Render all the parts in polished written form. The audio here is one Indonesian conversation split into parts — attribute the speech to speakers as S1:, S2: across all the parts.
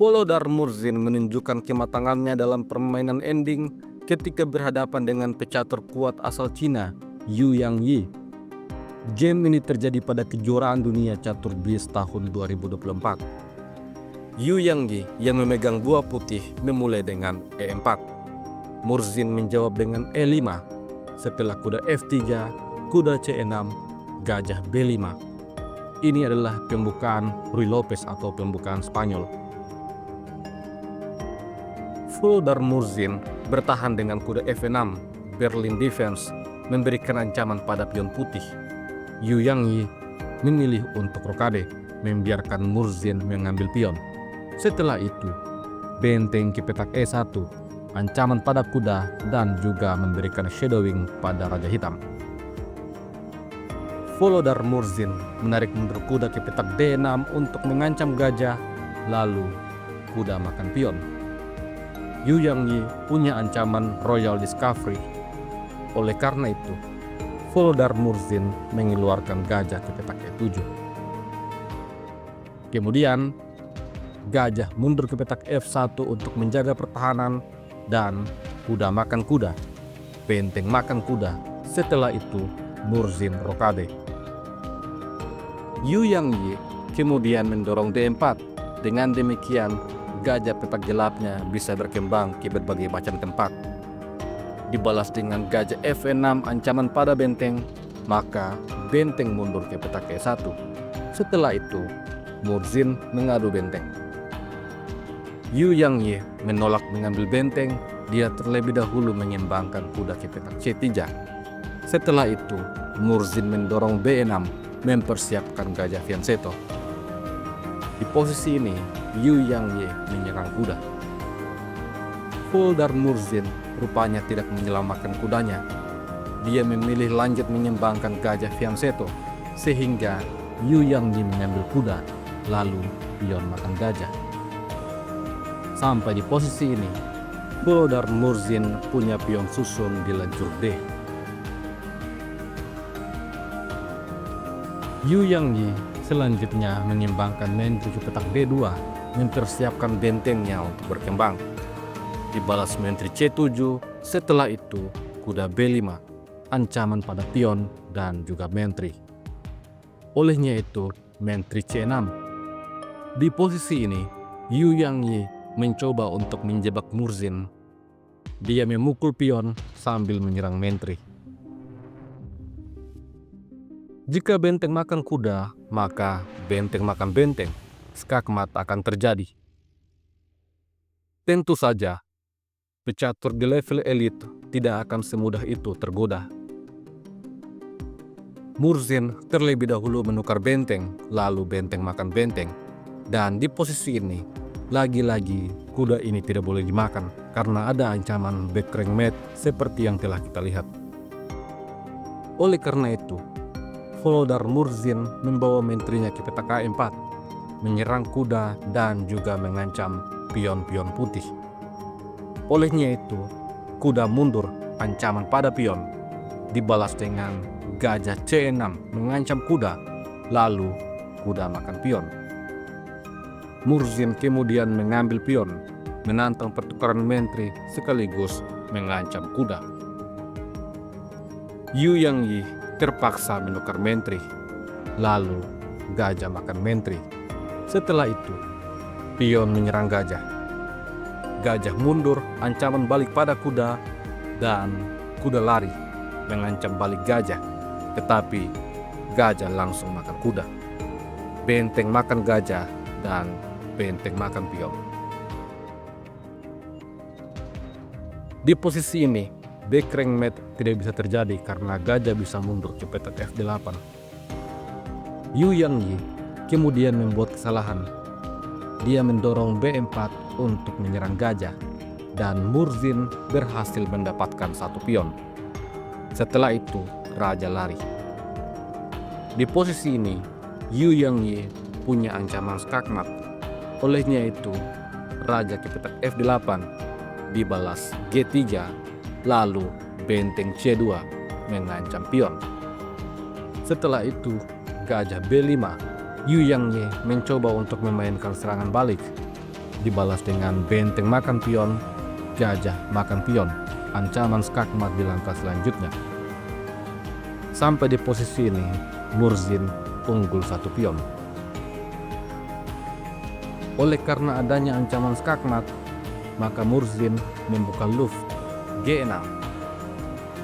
S1: Volodar Murzin menunjukkan kematangannya dalam permainan ending ketika berhadapan dengan pecatur kuat asal Cina, Yu Yangyi. Game ini terjadi pada kejuaraan dunia catur bias tahun 2024. Yu Yangyi yang memegang buah putih memulai dengan E4. Murzin menjawab dengan E5. Setelah kuda F3, kuda C6, gajah B5. Ini adalah pembukaan Ruy Lopez atau pembukaan Spanyol. Volodar Murzin bertahan dengan kuda F6, Berlin Defense, memberikan ancaman pada pion putih. Yu Yangyi memilih untuk rokade, membiarkan Murzin mengambil pion. Setelah itu, benteng ke petak E1, ancaman pada kuda dan juga memberikan shadowing pada raja hitam. Volodar Murzin menarik mundur kuda ke petak D6 untuk mengancam gajah, lalu kuda makan pion. Yu Yangyi punya ancaman Royal Discovery. Oleh karena itu, Volodar Murzin mengeluarkan gajah ke petak E7. Kemudian, gajah mundur ke petak F1 untuk menjaga pertahanan dan kuda makan kuda. Benteng makan kuda. Setelah itu, Murzin rokade. Yu Yangyi kemudian mendorong D4. Dengan demikian, gajah petak gelapnya bisa berkembang ke berbagai macam tempat. Dibalas dengan gajah F6 ancaman pada benteng, maka benteng mundur ke petak E1. Setelah itu, Murzin mengadu benteng. Yu Yangyi menolak mengambil benteng, dia terlebih dahulu mengembangkan kuda ke petak C3. Setelah itu, Murzin mendorong B6, mempersiapkan gajah fianchetto. Di posisi ini, Yu Yangyi menyerang kuda. Volodar Murzin rupanya tidak menyelamatkan kudanya. Dia memilih lanjut mengembangkan gajah fianchetto, sehingga Yu Yangyi mengambil kuda, lalu pion makan gajah. Sampai di posisi ini, Volodar Murzin punya pion susun di lajur D. Yu Yangyi selanjutnya mengembangkan menteri ke petak D2, mempersiapkan bentengnya untuk berkembang. Dibalas menteri C7, setelah itu kuda B5, ancaman pada pion dan juga menteri. Olehnya itu menteri C6. Di posisi ini, Yu Yangyi mencoba untuk menjebak Murzin. Dia memukul pion sambil menyerang menteri. Jika benteng makan kuda, maka benteng makan benteng. Skakmat akan terjadi. Tentu saja, pecatur di level elit tidak akan semudah itu tergoda. Murzin terlebih dahulu menukar benteng, lalu benteng makan benteng. Dan di posisi ini, lagi-lagi kuda ini tidak boleh dimakan karena ada ancaman backrang mate seperti yang telah kita lihat. Oleh karena itu, Volodar Murzin membawa menterinya ke petak A4, menyerang kuda dan juga mengancam pion-pion putih. Olehnya itu, kuda mundur, ancaman pada pion. Dibalas dengan gajah C6 mengancam kuda, lalu kuda makan pion. Murzin kemudian mengambil pion, menantang pertukaran menteri sekaligus mengancam kuda. Yu Yangyi terpaksa menukar menteri, lalu gajah makan menteri. Setelah itu, pion menyerang gajah. Gajah mundur, ancaman balik pada kuda, dan kuda lari, mengancam balik gajah. Tetapi gajah langsung makan kuda. Benteng makan gajah, dan benteng makan pion. Di posisi ini, backrang mate tidak bisa terjadi karena gajah bisa mundur ke petak F8. Yu Yangyi kemudian membuat kesalahan. Dia mendorong B4 untuk menyerang gajah, dan Murzin berhasil mendapatkan satu pion. Setelah itu, raja lari. Di posisi ini, Yu Yangyi punya ancaman skakmat. Olehnya itu, raja ke petak F8, dibalas G3, lalu benteng C2 mengancam pion. Setelah itu, gajah B5, Yu Yangyi mencoba untuk memainkan serangan balik. dibalas dengan benteng makan pion, gajah makan pion, ancaman skakmat di langkah selanjutnya. Sampai di posisi ini, Murzin unggul 1 pion. Oleh karena adanya ancaman skakmat, maka Murzin membuka luft G6.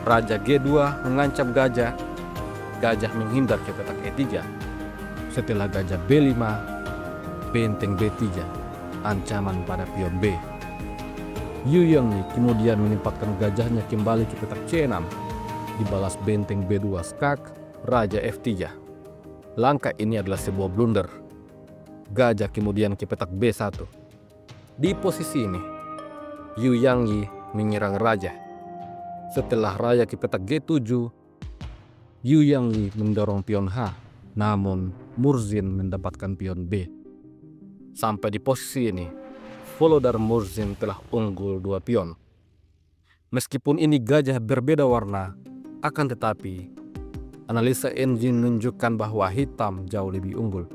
S1: Raja G2 mengancam gajah, gajah menghindar ke petak E3. Setelah gajah B5, benteng B3, ancaman pada pion B. Yu Yangyi kemudian menempatkan gajahnya kembali ke petak C6, dibalas benteng B2 skak, raja F3. Langkah ini adalah sebuah blunder. Gajah kemudian ke petak B1. Di posisi ini, Yu Yangyi menyerang raja. Setelah raja ke petak G7, Yu Yangyi mendorong pion H, namun Murzin mendapatkan pion B. Sampai di posisi ini, Volodar Murzin telah unggul 2 pion. Meskipun ini gajah berbeda warna, akan tetapi analisa engine menunjukkan bahwa hitam jauh lebih unggul.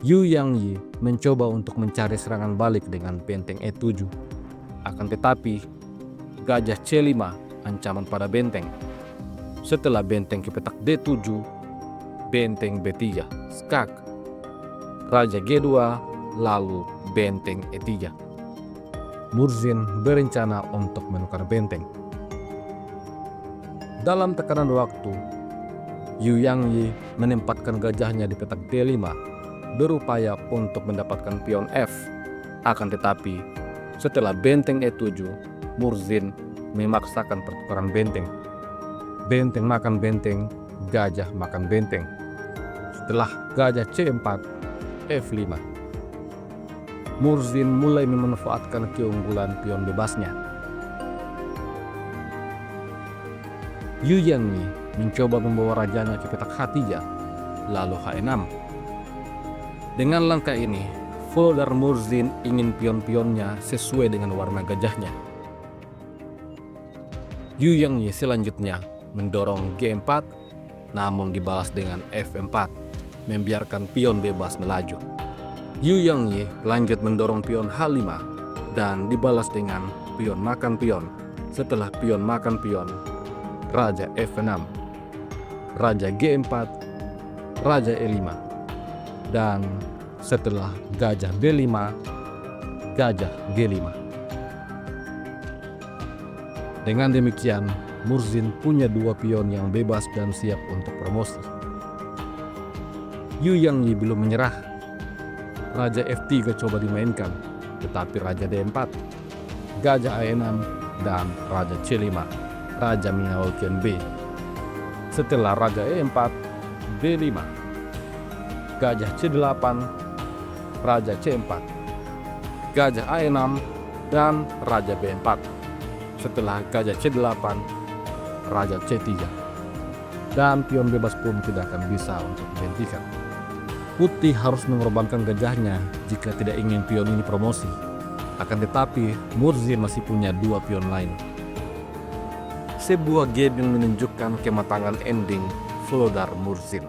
S1: Yu Yangyi mencoba untuk mencari serangan balik dengan benteng E7. Akan tetapi, gajah C5 ancaman pada benteng. Setelah benteng ke petak D7, benteng B3 skak, raja G2, lalu benteng E3. Murzin berencana untuk menukar benteng. Dalam tekanan waktu, Yu Yangyi menempatkan gajahnya di petak D5, berupaya untuk mendapatkan pion F. Akan tetapi, setelah benteng E7, Murzin memaksakan pertukaran benteng. Benteng makan benteng, gajah makan benteng. Setelah gajah C4, F5. Murzin mulai memanfaatkan keunggulan pion bebasnya. Yu Yangyi mencoba membawa rajanya ke petak H3, lalu H6. Dengan langkah ini, Volodar Murzin ingin pion-pionnya sesuai dengan warna gajahnya. Yu Yangyi selanjutnya mendorong G4, namun dibalas dengan F4, membiarkan pion bebas melaju. Yu Yangyi lanjut mendorong pion H5 dan dibalas dengan pion makan pion. Setelah pion makan pion, raja F6, raja G4, raja E5. Dan setelah gajah B5, gajah G5. Dengan demikian, Murzin punya 2 pion yang bebas dan siap untuk promosi. Yu Yangyi belum menyerah. Raja F3 coba dimainkan, tetapi raja D4, gajah A6, dan raja C5. Raja mengawal pion B. Setelah raja E4, B5, gajah C8, raja C4, gajah A6, dan raja B4. Setelah gajah C8, raja C3. Dan pion bebas pun tidak akan bisa untuk dihentikan. Putih harus mengorbankan gajahnya jika tidak ingin pion ini promosi. Akan tetapi, Murzin masih punya 2 pion lain. Sebuah game yang menunjukkan kematangan ending Volodar Murzin.